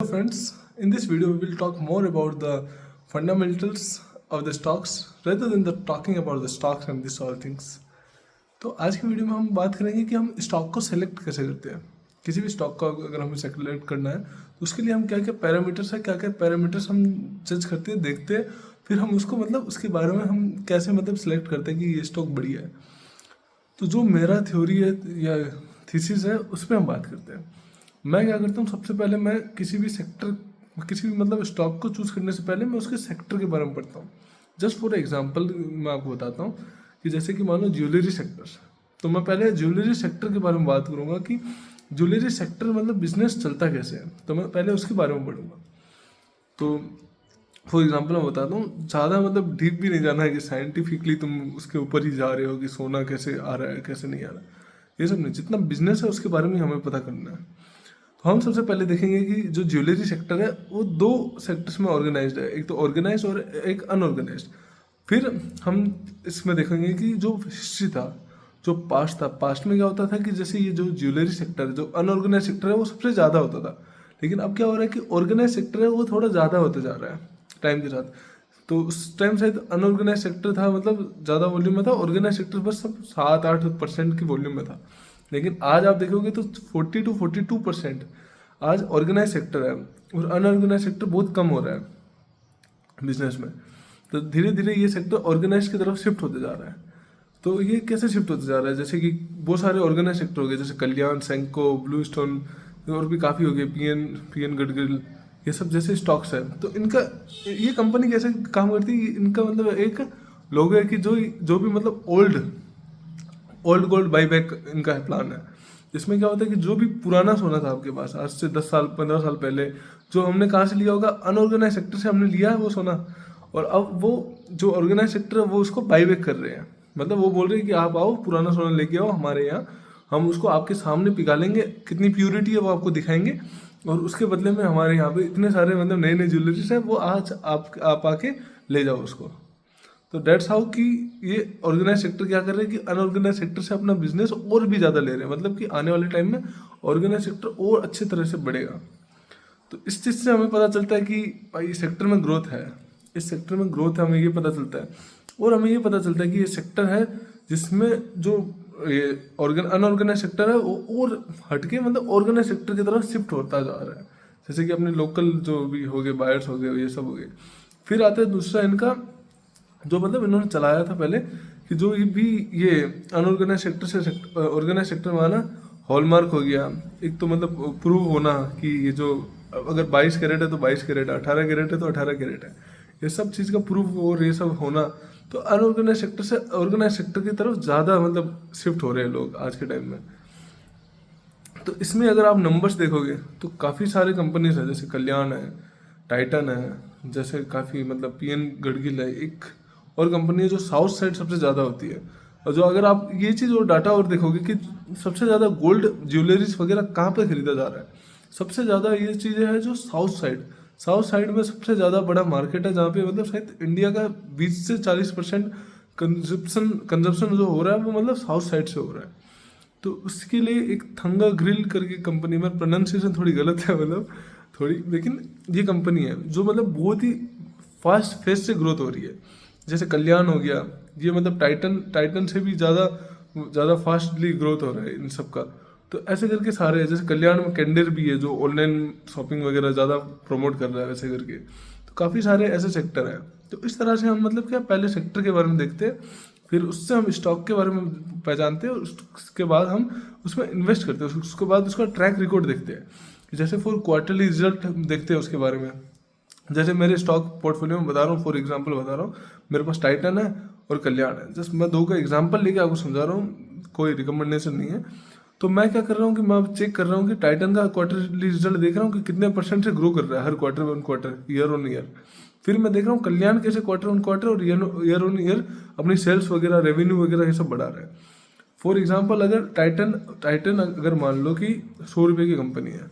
Hello friends, in this video we will talk more about the fundamentals of the stocks rather than the talking about the stocks and this all things. तो आज की video में हम बात करेंगे कि हम स्टॉक को सेलेक्ट कैसे करते हैं। किसी भी स्टॉक को अगर हमें सेलेक्ट करना है तो उसके लिए हम क्या क्या पैरामीटर्स है, क्या क्या पैरामीटर्स हम जज करते हैं, देखते हैं, फिर हम उसको उसके बारे में हम कैसे सेलेक्ट करते हैं कि ये स्टॉक बढ़िया है। तो जो मेरा थ्योरी है या थीसिस है उस पर हम बात करते हैं। मैं क्या करता हूँ, सबसे पहले मैं किसी भी सेक्टर, किसी भी स्टॉक को चूज़ करने से पहले मैं उसके सेक्टर के बारे में पढ़ता हूँ। जस्ट फॉर एग्जांपल मैं आपको बताता हूँ कि जैसे कि मान लो ज्वेलरी सेक्टर, तो मैं पहले ज्वेलरी सेक्टर के बारे में बात करूँगा कि ज्वेलरी सेक्टर बिजनेस चलता कैसे है, तो मैं पहले उसके बारे में पढ़ूंगा। तो फॉर एग्जाम्पल मैं बताता हूँ, ज़्यादा डीप भी नहीं जाना है कि साइंटिफिकली तुम उसके ऊपर ही जा रहे हो कि सोना कैसे आ रहा है कैसे नहीं आ रहा है, ये सब नहीं। जितना बिजनेस है उसके बारे में हमें पता करना है। तो हम सबसे पहले देखेंगे कि जो ज्वेलरी सेक्टर है वो दो सेक्टर्स में ऑर्गेनाइज्ड है, एक तो ऑर्गेनाइज्ड और एक अनऑर्गेनाइज्ड। फिर हम इसमें देखेंगे कि जो हिस्ट्री था, जो पास्ट था, पास्ट में क्या होता था कि जैसे ये जो ज्वेलरी सेक्टर है, जो अनऑर्गेनाइज सेक्टर है वो सबसे ज़्यादा होता था, लेकिन अब क्या हो रहा है कि ऑर्गेनाइज सेक्टर है वो थोड़ा ज़्यादा होते जा रहा है टाइम के साथ। तो उस टाइम शायद अनऑर्गेनाइज सेक्टर था, ज़्यादा वॉल्यूम में था, ऑर्गेनाइज सेक्टर बस सब 7-8% की वॉल्यूम में था। लेकिन आज आप देखोगे तो 40-42% आज ऑर्गेनाइज सेक्टर है और अनऑर्गेनाइज सेक्टर बहुत कम हो रहा है बिजनेस में। तो धीरे धीरे ये सेक्टर ऑर्गेनाइज की तरफ शिफ्ट होते जा रहा है। तो ये कैसे शिफ्ट होते जा रहा है, जैसे कि बहुत सारे ऑर्गेनाइज सेक्टर हो गए, जैसे कल्याण, सेंको, ब्लू स्टोन और भी काफ़ी हो गए, पीएन गडगिल, ये सब जैसे स्टॉक्स है। तो इनका, ये कंपनी कैसे काम करती है, इनका एक लोगो है कि जो भी ओल्ड गोल्ड बाई बैक इनका प्लान है। इसमें क्या होता है कि जो भी पुराना सोना था आपके पास आज से 10 साल 15 साल पहले, जो हमने कहाँ से लिया होगा, अनऑर्गेनाइज सेक्टर से हमने लिया है वो सोना, और अब वो जो ऑर्गेनाइज सेक्टर है वो उसको बाई बैक कर रहे हैं। वो बोल रहे हैं कि आप आओ पुराना सोना लेके आओ हमारे यहाँ, हम उसको आपके सामने पिघालेंगे, कितनी प्योरिटी है वो आपको दिखाएंगे, और उसके बदले में हमारे यहाँ पे इतने सारे नए नए ज्वेलरीज है, वो आज आप आके ले जाओ उसको। तो डेट्स हाउ कि ये ऑर्गेनाइज सेक्टर क्या कर रहे हैं कि अनऑर्गेनाइज सेक्टर से अपना बिजनेस और भी ज़्यादा ले रहे हैं, कि आने वाले टाइम में ऑर्गेनाइज सेक्टर और अच्छे तरह से बढ़ेगा। तो इस चीज़ से हमें पता चलता है कि भाई इस सेक्टर में ग्रोथ है, इस सेक्टर में ग्रोथ है, हमें ये पता चलता है। और हमें ये पता चलता है कि ये सेक्टर है जिसमें जो ये अनऑर्गेनाइज सेक्टर है वो और हटके ऑर्गेनाइज सेक्टर की तरफ शिफ्ट होता जा रहा है। जैसे कि अपने लोकल जो भी हो गए, बायर्स हो गए, ये सब हो गए। फिर आता है दूसरा इनका, जो इन्होंने चलाया था पहले, कि जो ये अनऑर्गेनाइज सेक्टर से ऑर्गेनाइज सेक्टर में आना, हॉलमार्क हो गया एक, तो प्रूव होना कि ये जो अगर 22 कैरेट है तो 22 कैरेट है, 18 कैरेट है तो 18 कैरेट है, ये सब चीज़ का प्रूफ और ये सब होना। तो अनऑर्गेनाइज सेक्टर से ऑर्गेनाइज सेक्टर की तरफ ज़्यादा शिफ्ट हो रहे हैं लोग आज के टाइम में। तो इसमें अगर आप नंबर्स देखोगे तो काफ़ी सारे कंपनीज है, जैसे कल्याण है, टाइटन है, जैसे काफ़ी पीएन गडगिल है, एक और कंपनी है जो साउथ साइड सबसे ज़्यादा होती है। और जो अगर आप ये चीज़ और डाटा और देखोगे कि सबसे ज़्यादा गोल्ड ज्वेलरीज वगैरह कहाँ पे खरीदा जा रहा है, सबसे ज़्यादा ये चीज़ें हैं जो साउथ साइड में सबसे ज़्यादा बड़ा मार्केट है, जहाँ पे शायद इंडिया का 20 से 40% कंजप्शन जो हो रहा है वो साउथ साइड से हो रहा है। तो उसके लिए एक थंगा ग्रिल करके कंपनी में, प्रोनाउंसिएशन थोड़ी गलत है थोड़ी, लेकिन ये कंपनी है जो बहुत ही फास्ट फेस से ग्रोथ हो रही है। जैसे कल्याण हो गया, ये टाइटन से भी ज़्यादा फास्टली ग्रोथ हो रहा है इन सब का। तो ऐसे करके सारे, जैसे कल्याण में कैंडर भी है जो ऑनलाइन शॉपिंग वगैरह ज़्यादा प्रमोट कर रहा है, वैसे करके। तो काफ़ी सारे ऐसे सेक्टर हैं। तो इस तरह से हम क्या, पहले सेक्टर के बारे में देखते हैं, फिर उससे हम स्टॉक के बारे में पहचानते हैं, और उसके बाद हम उसमें इन्वेस्ट करते हैं, उसके बाद उसका ट्रैक रिकॉर्ड देखते हैं। जैसे फॉर क्वार्टरली रिजल्ट हम देखते हैं उसके बारे में। जैसे मेरे स्टॉक पोर्टफोलियो में बता रहा हूँ, फॉर एग्जांपल बता रहा हूँ, मेरे पास टाइटन है और कल्याण है। जस्ट मैं दो का एग्जांपल लेके आपको समझा रहा हूँ, कोई रिकमेंडेशन नहीं है। तो मैं क्या कर रहा हूँ कि मैं चेक कर रहा हूँ कि टाइटन का क्वार्टरली रिजल्ट देख रहा हूँ कि कितने % से ग्रो कर रहा है हर quarter on quarter, year on year. फिर मैं देख रहा हूँ कल्याण कैसे क्वार्टर ऑन क्वार्टर और ईयर ऑन ईयर अपनी सेल्स वगैरह, रेवेन्यू वगैरह ये सब बढ़ा रहा है। फॉर एग्जाम्पल अगर टाइटन अगर मान लो कि 100 रुपये की कंपनी है,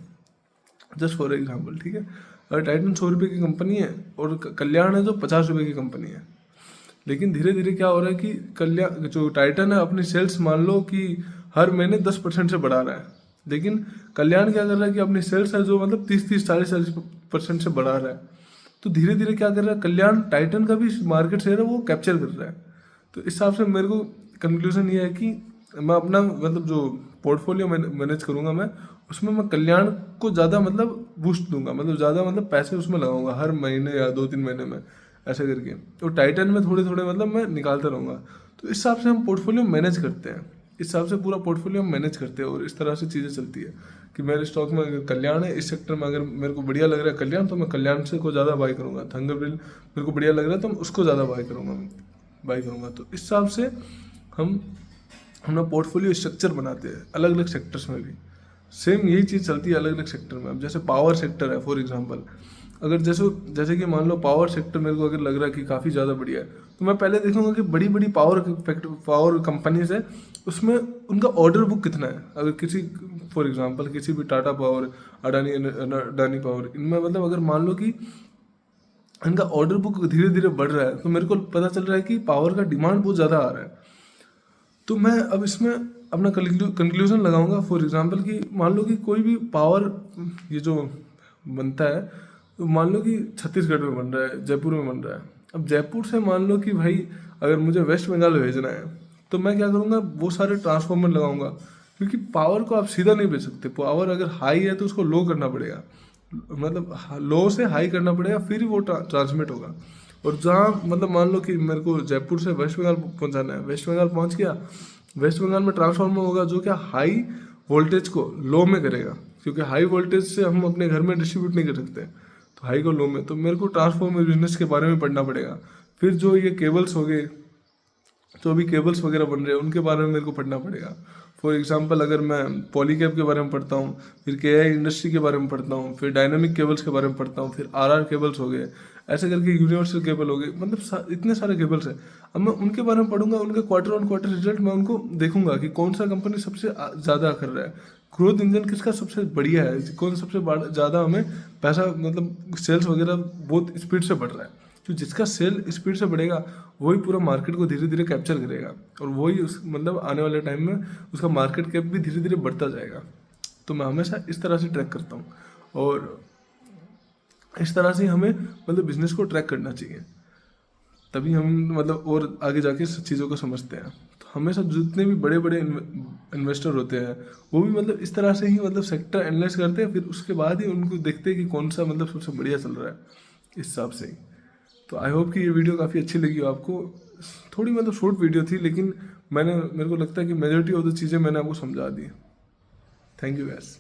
जस्ट फॉर एग्जाम्पल, ठीक है। अगर टाइटन 100 रुपये की कंपनी है और कल्याण है जो 50 रुपये की कंपनी है, लेकिन धीरे धीरे क्या हो रहा है कि जो टाइटन है अपनी सेल्स मान लो कि हर महीने 10% से बढ़ा रहा है, लेकिन कल्याण क्या कर रहा है कि अपनी सेल्स है जो मतलब 30-40% से बढ़ा रहा है। तो धीरे धीरे क्या कर रहा है, कल्याण टाइटन का भी मार्केट शेयर है वो कैप्चर कर रहा है। तो इस हिसाब से मेरे को कंक्लूजन ये है कि मैं अपना मतलब जो पोर्टफोलियो मैनेज करूँगा मैं, उसमें मैं कल्याण को ज़्यादा मतलब बूस्ट दूंगा, मतलब ज़्यादा मतलब पैसे उसमें लगाऊंगा हर महीने या 2-3 महीने में ऐसे करके। तो टाइटन में थोड़े थोड़े मतलब मैं निकालता रहूँगा। तो इस हिसाब से हम पोर्टफोलियो मैनेज करते हैं, इस हिसाब से पूरा पोर्टफोलियो हम मैनेज करते हैं और इस तरह से चीज़ें चलती है कि मेरे स्टॉक में अगर कल्याण है, इस सेक्टर में अगर मेरे को बढ़िया लग रहा है कल्याण, तो मैं कल्याण से को ज़्यादा बाई करूँगा। थंगरबिल मेरे को बढ़िया लग रहा है तो मैं उसको ज़्यादा बाई करूँगा। तो इस हिसाब से हम अपना पोर्टफोलियो स्ट्रक्चर बनाते हैं अलग अलग सेक्टर्स में भी। सेम यही चीज़ चलती है अलग अलग सेक्टर में। अब जैसे पावर सेक्टर है फॉर एग्जांपल, अगर जैसे जैसे कि मान लो पावर सेक्टर मेरे को अगर लग रहा है कि काफ़ी ज़्यादा बढ़िया है, तो मैं पहले देखूंगा कि बड़ी बड़ी पावर कंपनीज है उसमें उनका ऑर्डर बुक कितना है। अगर किसी फॉर एग्जांपल किसी भी टाटा पावर, अडानी पावर, इनमें मतलब अगर मान लो कि इनका ऑर्डर बुक धीरे धीरे बढ़ रहा है, तो मेरे को पता चल रहा है कि पावर का डिमांड बहुत ज़्यादा आ रहा है। तो मैं अब इसमें अपना कंक्लूजन लगाऊंगा फॉर एग्जांपल कि मान लो कि कोई भी पावर ये जो बनता है, तो मान लो कि छत्तीसगढ़ में बन रहा है, जयपुर में बन रहा है। अब जयपुर से मान लो कि भाई अगर मुझे वेस्ट बंगाल भेजना है, तो मैं क्या करूँगा, वो सारे ट्रांसफॉर्मर लगाऊंगा, क्योंकि पावर को आप सीधा नहीं भेज सकते। पावर अगर हाई है तो उसको लो करना पड़ेगा, मतलब लो से हाई करना पड़ेगा, फिर ही वो ट्रांसमिट होगा। और जहाँ मतलब मान लो कि मेरे को जयपुर से वेस्ट बंगाल पहुँचाना है, वेस्ट बंगाल पहुँच गया, वेस्ट बंगाल में ट्रांसफार्मर होगा जो क्या हाई वोल्टेज को लो में करेगा, क्योंकि हाई वोल्टेज से हम अपने घर में डिस्ट्रीब्यूट नहीं कर सकते, तो हाई को लो में। तो मेरे को ट्रांसफार्मर बिजनेस के बारे में पढ़ना पड़ेगा। फिर जो ये केबल्स हो गए, तो अभी केबल्स वगैरह बन रहे हैं, उनके बारे में मेरे को पढ़ना पड़ेगा। फॉर एग्जांपल अगर मैं पॉलीकैब के बारे में पढ़ता हूँ, फिर केआई इंडस्ट्री के बारे में पढ़ता हूँ, फिर डायनामिक केबल्स के बारे में पढ़ता हूँ, फिर आरआर केबल्स हो गए, ऐसे करके यूनिवर्सल केबल हो गए, मतलब इतने सारे केबल्स हैं। अब मैं उनके बारे में पढ़ूंगा, उनके क्वार्टर ऑन क्वार्टर रिजल्ट मैं उनको देखूंगा कि कौन सा कंपनी सबसे ज़्यादा कर रहा है, ग्रोथ इंजन किसका सबसे बढ़िया है, कौन सबसे ज़्यादा हमें पैसा मतलब सेल्स वगैरह बहुत स्पीड से बढ़ रहा है। तो जिसका सेल स्पीड से बढ़ेगा वही पूरा मार्केट को धीरे धीरे कैप्चर करेगा, और वही उस मतलब आने वाले टाइम में उसका मार्केट कैप भी धीरे धीरे बढ़ता जाएगा। तो मैं हमेशा इस तरह से ट्रैक करता हूँ, और इस तरह से हमें मतलब बिजनेस को ट्रैक करना चाहिए, तभी हम मतलब और आगे जाके इस चीज़ों को समझते हैं। तो हमेशा जितने भी बड़े बड़े इन्वेस्टर होते हैं वो भी मतलब इस तरह से ही मतलब सेक्टर एनालाइज करते हैं, फिर उसके बाद ही उनको देखते हैं कि कौन सा मतलब सबसे बढ़िया चल रहा है, इस हिसाब से ही। तो आई होप कि ये वीडियो काफ़ी अच्छी लगी हो आपको। थोड़ी मतलब शॉर्ट वीडियो थी, लेकिन मेरे को लगता है कि मेजॉरिटी ऑफ द चीज़ें मैंने आपको समझा दी। Thank you gas.